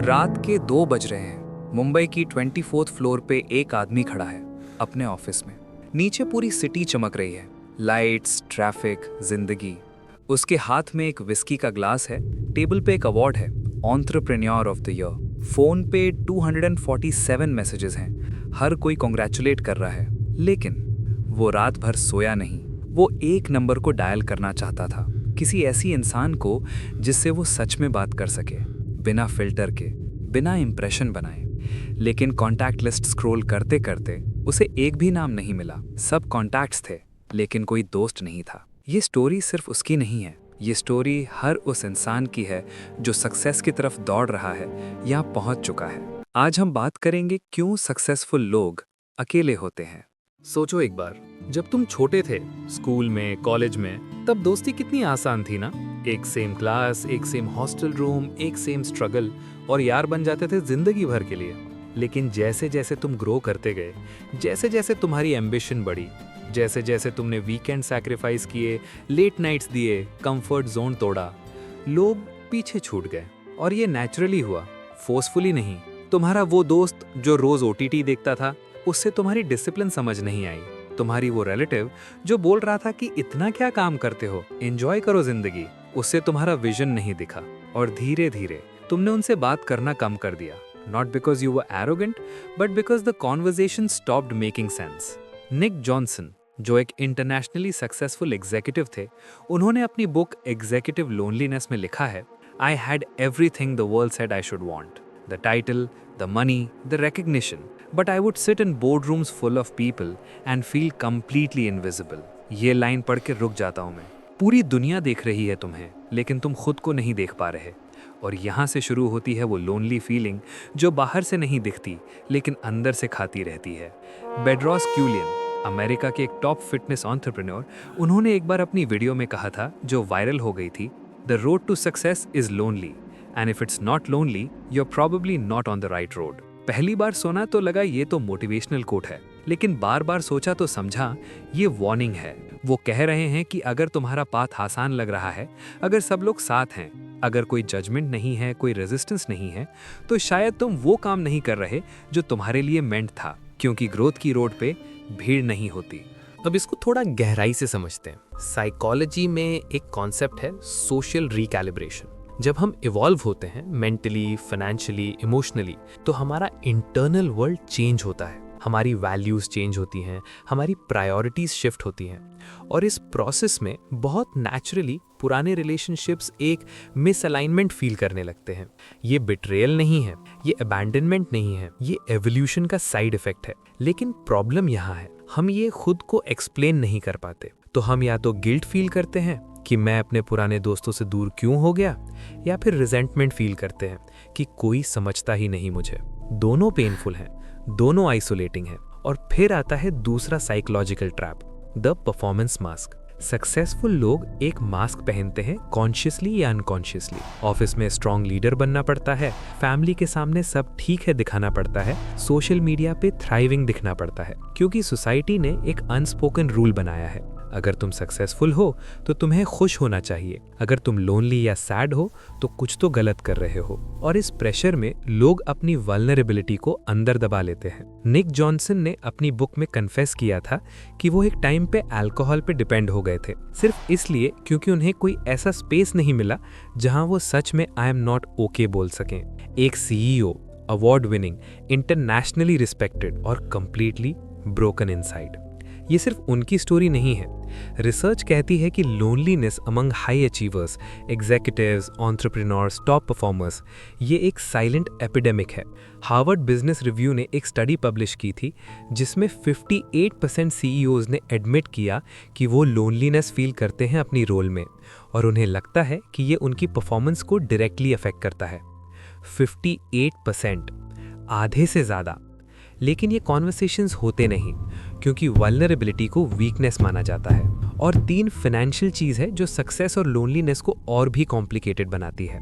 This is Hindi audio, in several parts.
रात के 2 बज रहे हैं। मुंबई की 24th फ्लोर पे एक आदमी खड़ा है अपने ऑफिस में। नीचे पूरी सिटी चमक रही है, लाइट्स, ट्रैफिक, जिंदगी। उसके हाथ में एक विस्की का ग्लास है, टेबल पे एक अवार्ड है, entrepreneur of the year. Phone पे 247 मैसेजेस हैं, हर कोई कॉन्ग्रेचुलेट कर रहा है। लेकिन वो रात भर सोया नहीं। वो एक नंबर को डायल करना चाहता था, किसी ऐसी इंसान को जिससे वो सच में बात कर सके, बिना फिल्टर के, बिना इंप्रेशन बनाए। लेकिन कॉन्टैक्ट लिस्ट स्क्रॉल करते करते उसे एक भी नाम नहीं मिला। सब कॉन्टैक्ट्स थे लेकिन कोई दोस्त नहीं था। ये स्टोरी सिर्फ उसकी नहीं है, ये स्टोरी हर उस इंसान की है जो सक्सेस की तरफ दौड़ रहा है या पहुंच चुका है। आज हम बात करेंगे क्यों सक्सेसफुल लोग अकेले होते हैं। सोचो एक बार, जब तुम छोटे थे, स्कूल में, कॉलेज में, तब दोस्ती कितनी आसान थी ना। एक सेम क्लास, एक सेम हॉस्टल रूम, एक सेम स्ट्रगल, और यार बन जाते थे जिंदगी भर के लिए। लेकिन जैसे जैसे तुम ग्रो करते गए, जैसे जैसे तुम्हारी एम्बिशन बढ़ी, जैसे जैसे तुमने वीकेंड सैक्रिफाइस किए, लेट नाइट्स दिए, कंफर्ट जोन तोड़ा, लोग पीछे छूट गए। और ये नेचुरली हुआ, फोर्सफुली नहीं। तुम्हारा वो दोस्त जो रोज ओटीटी देखता था, उससे तुम्हारी डिसिप्लिन समझ नहीं आई। तुम्हारी वो रिलेटिव जो बोल रहा था कि इतना क्या काम करते हो, एंजॉय करो जिंदगी, उससे तुम्हारा विजन नहीं दिखा। और धीरे धीरे तुमने उनसे बात करना कम कर दिया। Not because you were arrogant, but because the conversation stopped making sense. Nick Johnson, जो एक इंटरनेशनली सक्सेसफुल एग्जीक्यूटिव थे, उन्होंने अपनी बुक एग्जीक्यूटिव लोनलीनेस में लिखा है, I had everything the world said I should want, the title, the money, the recognition, but I would sit in boardrooms full of people and feel completely invisible. ये लाइन पढ़ के रुक जाता हूँ मैं। पूरी दुनिया देख रही है तुम्हें, लेकिन तुम खुद को नहीं देख पा रहे। और यहाँ से शुरू होती है वो लोनली फीलिंग जो बाहर से नहीं दिखती लेकिन अंदर से खाती रहती है। बेड्रॉस क्यूलियन, अमेरिका के एक टॉप फिटनेस एंटरप्रेन्योर, उन्होंने एक बार अपनी वीडियो में कहा था जो वायरल हो गई थी, the road to success is lonely and if it's not lonely you are probably not on the right road. पहली बार सुना तो लगा ये तो मोटिवेशनल कोट है, लेकिन बार बार सोचा तो समझा ये वार्निंग है। वो कह रहे हैं कि अगर तुम्हारा पाथ आसान लग रहा है, अगर सब लोग साथ हैं, अगर कोई जजमेंट नहीं है, कोई रेजिस्टेंस नहीं है, तो शायद तुम वो काम नहीं कर रहे जो तुम्हारे लिए मेंट था, क्योंकि ग्रोथ की रोड पे भीड़ नहीं होती। अब इसको थोड़ा गहराई से समझते हैं। साइकोलॉजी में एक कॉन्सेप्ट है सोशल रिकैलिब्रेशन। जब हम इवॉल्व होते हैं मेंटली, फाइनेंशियली, इमोशनली, तो हमारा इंटरनल वर्ल्ड चेंज होता है, हमारी वैल्यूज चेंज होती हैं, हमारी प्रायोरिटीज शिफ्ट होती हैं। और इस प्रोसेस में बहुत नेचुरली पुराने रिलेशनशिप्स एक मिसअलाइनमेंट फील करने लगते हैं। ये बिट्रेयल नहीं है, ये अबैंडनमेंट नहीं है, ये एवोल्यूशन का साइड इफेक्ट है। लेकिन प्रॉब्लम यहाँ है, हम ये खुद को एक्सप्लेन नहीं कर पाते। तो हम या तो गिल्ट फील करते हैं कि मैं अपने पुराने दोस्तों से दूर क्यों हो गया, या फिर रिजेंटमेंट फील करते हैं कि कोई समझता ही नहीं मुझे। दोनों पेनफुल हैं, दोनों आइसोलेटिंग हैं। और फिर आता है दूसरा psychological trap, the performance mask. Successful लोग एक मास्क पहनते हैं, कॉन्शियसली या अनकॉन्शियसली। ऑफिस में स्ट्रॉन्ग लीडर बनना पड़ता है, फैमिली के सामने सब ठीक है दिखाना पड़ता है, सोशल मीडिया पे थ्राइविंग दिखना पड़ता है, क्योंकि सोसाइटी ने एक अनस्पोकन रूल बनाया है, अगर तुम सक्सेसफुल हो तो तुम्हें खुश होना चाहिए, अगर तुम लोनली या सैड हो तो कुछ तो गलत कर रहे हो। और इस प्रेशर में लोग अपनी वल्नरेबिलिटी को अंदर दबा लेते हैं। निक जॉनसन ने अपनी बुक में कन्फेस किया था कि वो एक टाइम पे अल्कोहल पे डिपेंड हो गए थे, सिर्फ इसलिए क्योंकि उन्हें कोई ऐसा स्पेस नहीं मिला जहां वो सच में आई एम नॉट ओके बोल सकें। एक CEO, award winning, internationally respected और कंप्लीटली ब्रोकन इनसाइड। ये सिर्फ उनकी स्टोरी नहीं है। रिसर्च कहती है कि loneliness among high achievers, executives, entrepreneurs, top performers, ये एक साइलेंट एपिडेमिक है। हार्वर्ड बिजनेस रिव्यू ने एक स्टडी पब्लिश की थी जिसमें 58% सीईओज ने एडमिट किया कि वो लोनलीनेस फील करते हैं अपनी रोल में, और उन्हें लगता है कि ये उनकी परफॉर्मेंस को डायरेक्टली अफेक्ट करता है। 58%, आधे से ज़्यादा। लेकिन ये कॉन्वर्सेशंस होते नहीं, क्योंकि वल्नरेबिलिटी को वीकनेस माना जाता है। और 3 फाइनेंशियल चीज़ है जो सक्सेस और लोनलीनेस को और भी कॉम्प्लिकेटेड बनाती है।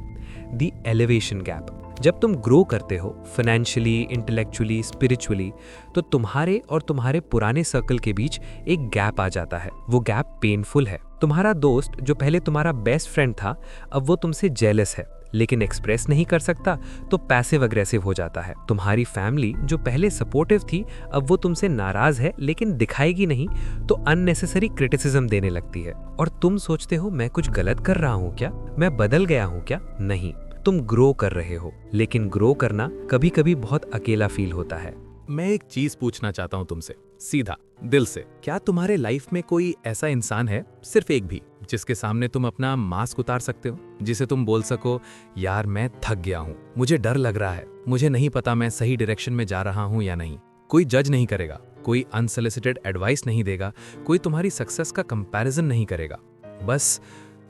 The elevation gap. जब तुम ग्रो करते हो फाइनेंशियली, इंटेलेक्चुअली, स्पिरिचुअली, तो तुम्हारे और तुम्हारे पुराने सर्कल के बीच एक गैप आ जाता है। वो गैप पेनफुल है। तुम्हारा दोस्त जो पहले तुम्हारा बेस्ट फ्रेंड था, अब वो तुमसे जेलस है, लेकिन एक्सप्रेस नहीं कर सकता तो पैसिव अग्रेसिव हो जाता है। तुम्हारी फैमिली जो पहले सपोर्टिव थी अब वो तुमसे नाराज है लेकिन दिखाएगी नहीं, तो अननेसेसरी क्रिटिसिज्म देने लगती है। और तुम सोचते हो मैं कुछ गलत कर रहा हूँ क्या, मैं बदल गया हूँ क्या? नहीं, तुम ग्रो कर रहे हो, लेकिन ग्रो करना कभी कभी बहुत अकेला फील होता है। मैं एक चीज पूछना चाहता हूं तुमसे, सीधा दिल से। क्या तुम्हारे लाइफ में कोई ऐसा इंसान है, सिर्फ एक भी, जिसके सामने तुम अपना मास्क उतार सकते हो, जिसे तुम बोल सको यार मैं थक गया हूं, मुझे डर लग रहा है, मुझे नहीं पता मैं सही डायरेक्शन में जा रहा हूं या नहीं? कोई जज नहीं करेगा, कोई अनसोलिसिटेड एडवाइस नहीं देगा, कोई तुम्हारी सक्सेस का कंपैरिजन नहीं करेगा, बस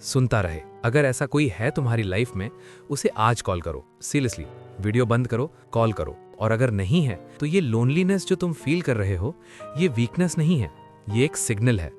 सुनता रहे। अगर ऐसा कोई है तुम्हारी लाइफ में, उसे आज कॉल करो। सीरियसली, वीडियो बंद करो, कॉल करो। और अगर नहीं है तो ये लोनलीनेस जो तुम फील कर रहे हो, ये वीकनेस नहीं है, ये एक सिग्नल है।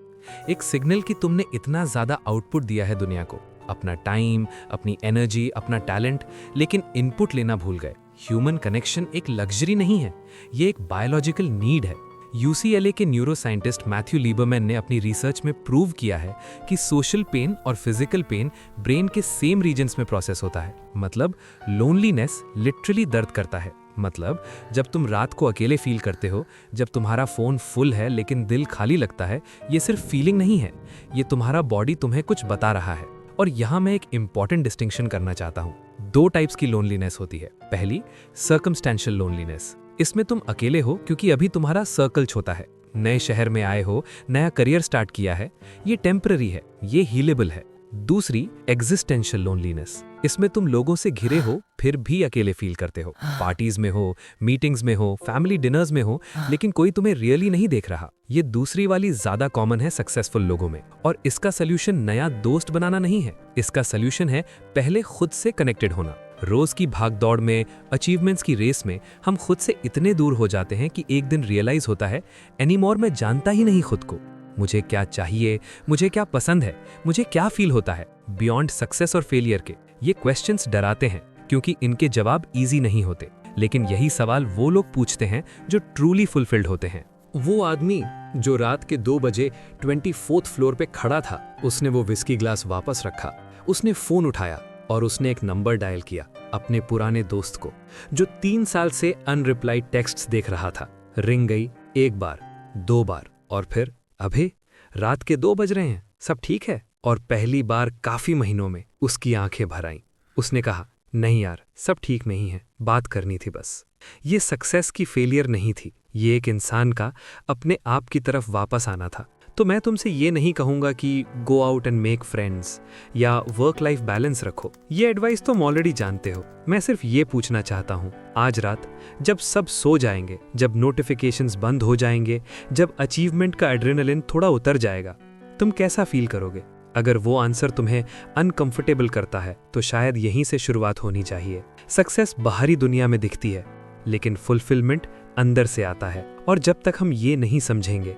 एक सिग्नल कि तुमने इतना ज्यादा आउटपुट दिया है दुनिया को, अपना टाइम, अपनी एनर्जी, अपना टैलेंट, लेकिन इनपुट लेना भूल गए। ह्यूमन कनेक्शन एक लग्जरी नहीं है, ये एक बायोलॉजिकल नीड है। UCLA के न्यूरोसाइंटिस्ट मैथ्यू लीबरमैन ने अपनी रिसर्च में प्रूव किया है कि सोशल पेन और फिजिकल पेन ब्रेन के सेम रीजन्स में प्रोसेस होता है। मतलब लोनलीनेस लिटरली दर्द करता है। मतलब जब तुम रात को अकेले फील करते हो, जब तुम्हारा फोन फुल है लेकिन दिल खाली लगता है, ये सिर्फ फीलिंग नहीं है, ये तुम्हारा बॉडी तुम्हें कुछ बता रहा है। और यहाँ मैं एक इंपॉर्टेंट डिस्टिंक्शन करना चाहता हूँ। 2 टाइप्स की लोनलीनेस होती है। पहली, सर्कमस्टेंशियल लोनलीनेस। इसमें तुम अकेले हो क्योंकि अभी तुम्हारा सर्कल छोटा है, नए शहर में आए हो, नया करियर स्टार्ट किया है, ये टेम्पररी है, ये हीलेबल है। दूसरी, एग्जिस्टेंशियल लोनलीनेस। इसमें तुम लोगों से घिरे हो फिर भी अकेले फील करते हो। पार्टीज में हो, मीटिंग्स में हो, फैमिली डिनर्स में हो, लेकिन कोई तुम्हें रियली नहीं देख रहा। ये दूसरी वाली ज्यादा कॉमन है सक्सेसफुल लोगों में। और इसका सोल्यूशन नया दोस्त बनाना नहीं है, इसका सोल्यूशन है पहले खुद से कनेक्टेड होना। रोज की भागदौड़ में, अचीवमेंट्स की रेस में हम खुद से इतने दूर हो जाते हैं कि एक दिन रियलाइज होता है एनीमोर मैं जानता ही नहीं खुद को। मुझे क्या चाहिए, मुझे क्या पसंद है, मुझे क्या फील होता है। बियॉन्ड सक्सेस और फेलियर के ये क्वेश्चंस डराते हैं क्योंकि इनके जवाब इजी नहीं होते। लेकिन यही सवाल वो लोग पूछते हैं जो ट्रूली फुलफिल्ड होते हैं। वो आदमी जो रात के 2 बजे 24th फ्लोर पे खड़ा था, उसने वो विस्की ग्लास वापस रखा, उसने फोन उठाया और उसने एक नंबर डायल किया अपने पुराने दोस्त को, जो 3 साल से अनरिप्लाइड टेक्स्ट्स देख रहा था। रिंग गई 1 बार, 2 बार और फिर अभे रात के 2 बज रहे हैं, सब ठीक है? और पहली बार काफी महीनों में उसकी आंखें भर आईं। उसने कहा नहीं यार, सब ठीक नहीं है, बात करनी थी बस। ये सक्सेस की फेलियर नहीं थी, ये एक इंसान का अपने आप की तरफ वापस आना था। तो मैं तुमसे ये नहीं कहूंगा कि go out and make friends या वर्क लाइफ बैलेंस रखो, ये एडवाइस तुम ऑलरेडी जानते हो। मैं सिर्फ ये पूछना चाहता हूँ, आज रात जब सब सो जाएंगे, जब नोटिफिकेशंस बंद हो जाएंगे, जब अचीवमेंट का एड्रेनलिन थोड़ा उतर जाएगा, तुम कैसा फील करोगे? अगर वो आंसर तुम्हें अनकंफर्टेबल करता है तो शायद यहीं से शुरुआत होनी चाहिए। सक्सेस बाहरी दुनिया में दिखती है, लेकिन फुलफिलमेंट अंदर से आता है। और जब तक हम ये नहीं समझेंगे,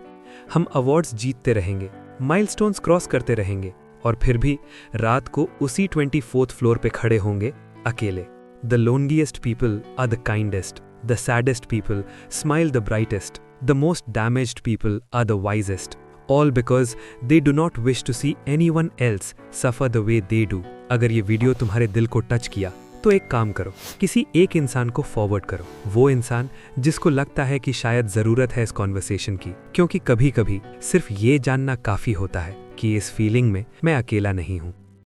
हम अवार्ड्स जीतते रहेंगे, माइलस्टोन्स क्रॉस करते रहेंगे और फिर भी रात को उसी 24th फ्लोर पे खड़े होंगे अकेले। The loneliest people are the kindest, the saddest people smile the brightest, the most damaged people are the wisest, all because they do not wish to see anyone else suffer the way they do। अगर ये वीडियो तुम्हारे दिल को टच किया तो एक काम करो, किसी एक इंसान को फॉरवर्ड करो, वो इंसान जिसको लगता है कि शायद ज़रूरत है इस कॉन्वर्सेशन की। क्योंकि कभी कभी सिर्फ ये जानना काफ़ी होता है कि इस फीलिंग में मैं अकेला नहीं हूँ।